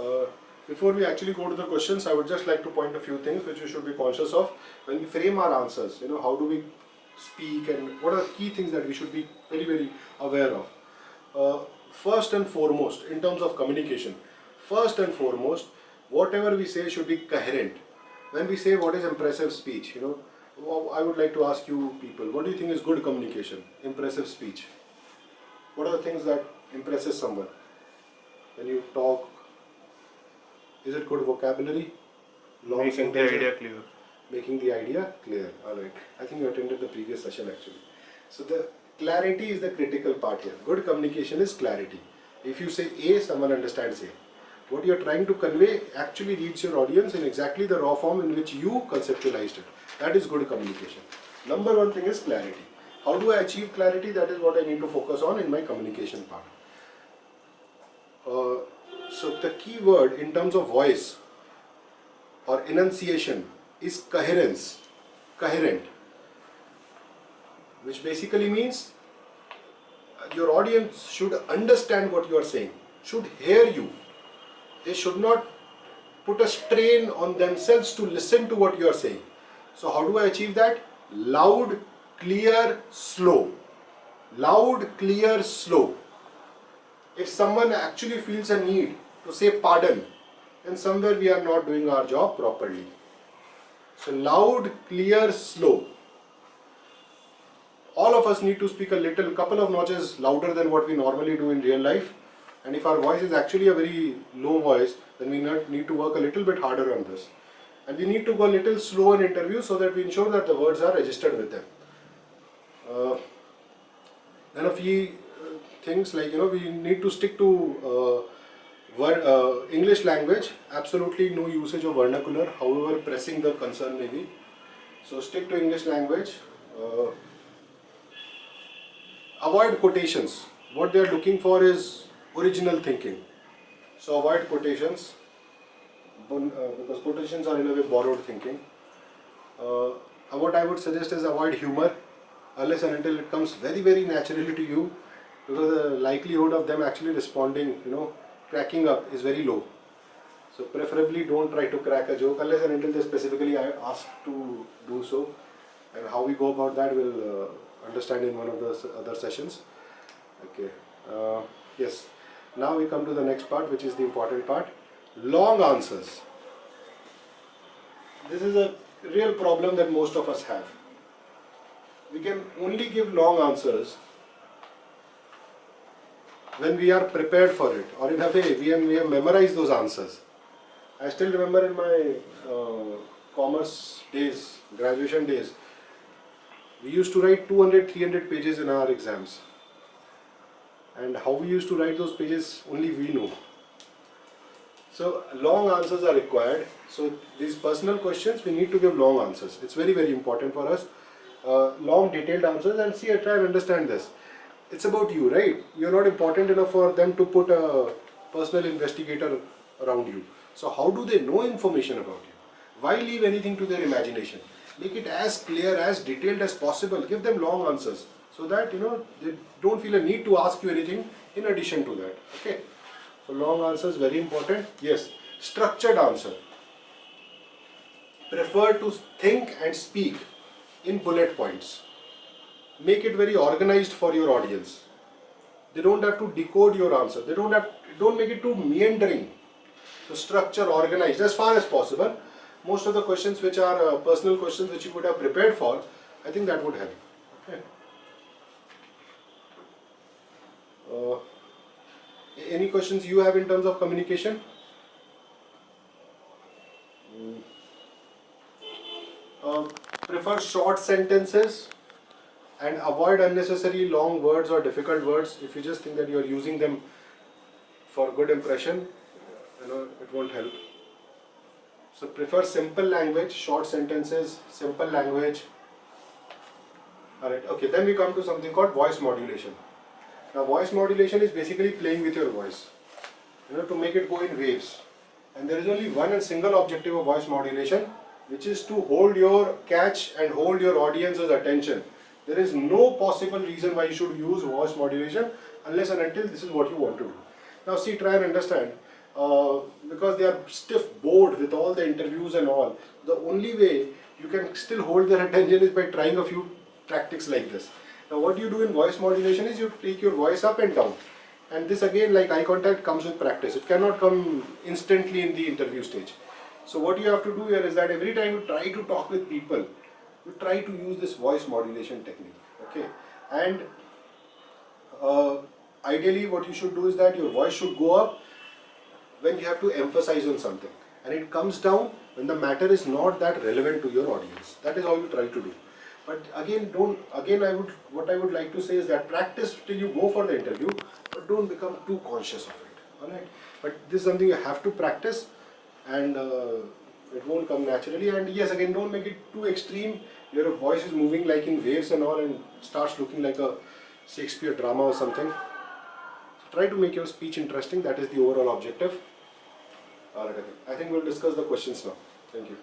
Uh, Before we actually go to the questions, I would just like to point a few things which we should be conscious of when we frame our answers. How do we speak and what are the key things that we should be very, very aware of. First and foremost, in terms of communication, first and foremost, whatever we say should be coherent. When we say what is impressive speech, I would like to ask you people, what do you think is good communication, impressive speech? What are the things that impresses someone? When you talk, is it good vocabulary? Long Making the sentences? idea clear. Making the idea clear. Alright. I think you attended the previous session actually. So the clarity is the critical part here. Good communication is clarity. If you say A, someone understands A. What you are trying to convey actually reads your audience in exactly the raw form in which you conceptualized it. That is good communication. Number one thing is clarity. How do I achieve clarity? That is what I need to focus on in my communication part. So the key word in terms of voice or enunciation is coherence, coherent, which basically means your audience should understand what you are saying, should hear you. They should not put a strain on themselves to listen to what you are saying. So how do I achieve that? Loud, clear, slow. Loud, clear, slow. If someone actually feels a need to say pardon, then somewhere we are not doing our job properly. So loud, clear, slow. All of us need to speak a couple of notches louder than what we normally do in real life. And if our voice is actually a very low voice, then we need to work a little bit harder on this. And we need to go a little slow in interviews so that we ensure that the words are registered with them. Then a few things like, we need to stick to English language, absolutely no usage of vernacular, however pressing the concern may be. So stick to English language. Avoid quotations. What they are looking for is original thinking. So avoid quotations because quotations are in a way borrowed thinking. What I would suggest is avoid humor unless and until it comes very, very naturally to you, because the likelihood of them actually responding, cracking up is very low. So preferably don't try to crack a joke unless and until they specifically ask to do so. And how we go about that we'll understand in one of the other sessions. Okay. Yes. Now we come to the next part, which is the important part. Long answers. This is a real problem that most of us have. We can only give long answers when we are prepared for it, or in a way we have memorized those answers. I still remember in my commerce days, graduation days, we used to write 200, 300 pages in our exams. And how we used to write those pages, only we know. So long answers are required. So these personal questions, we need to give long answers. It's very, very important for us. Long detailed answers, and see, I try and understand this. It's about you, right? You're not important enough for them to put a personal investigator around you. So how do they know information about you? Why leave anything to their imagination? Make it as clear, as detailed as possible. Give them long answers so that they don't feel a need to ask you anything in addition to that. Okay. So long answers very important. Yes. Structured answer. Prefer to think and speak in bullet points. Make it very organized for your audience. They don't have to decode your answer. Don't make it too meandering. So structure, organized as far as possible. Most of the questions which are personal questions which you would have prepared for, I think that would help. Okay. Any questions you have in terms of communication? Prefer short sentences and avoid unnecessary long words or difficult words. If you just think that you are using them for good impression, it won't help. So prefer simple language, short sentences, simple language. Alright, okay, then we come to something called voice modulation. Now voice modulation is basically playing with your voice, to make it go in waves. And there is only one and single objective of voice modulation, which is to catch and hold your audience's attention. There is no possible reason why you should use voice modulation unless and until this is what you want to do. Now see, try and understand. because they are stiff bored with all the interviews and all. The only way you can still hold their attention is by trying a few tactics like this. Now what you do in voice modulation is you take your voice up and down, and this again, like eye contact, comes with practice. It cannot come instantly in the interview stage. So what you have to do here is that every time you try to talk with people, you try to use this voice modulation technique, okay? And ideally what you should do is that your voice should go up when you have to emphasize on something, and it comes down when the matter is not that relevant to your audience. That is all you try to do. But again, what I would like to say is that practice till you go for the interview, but don't become too conscious of it. Alright? But this is something you have to practice, and it won't come naturally. And yes, again, don't make it too extreme. Your voice is moving like in waves and all, and starts looking like a Shakespeare drama or something. So try to make your speech interesting. That is the overall objective. Alright, I think we'll discuss the questions now. Thank you.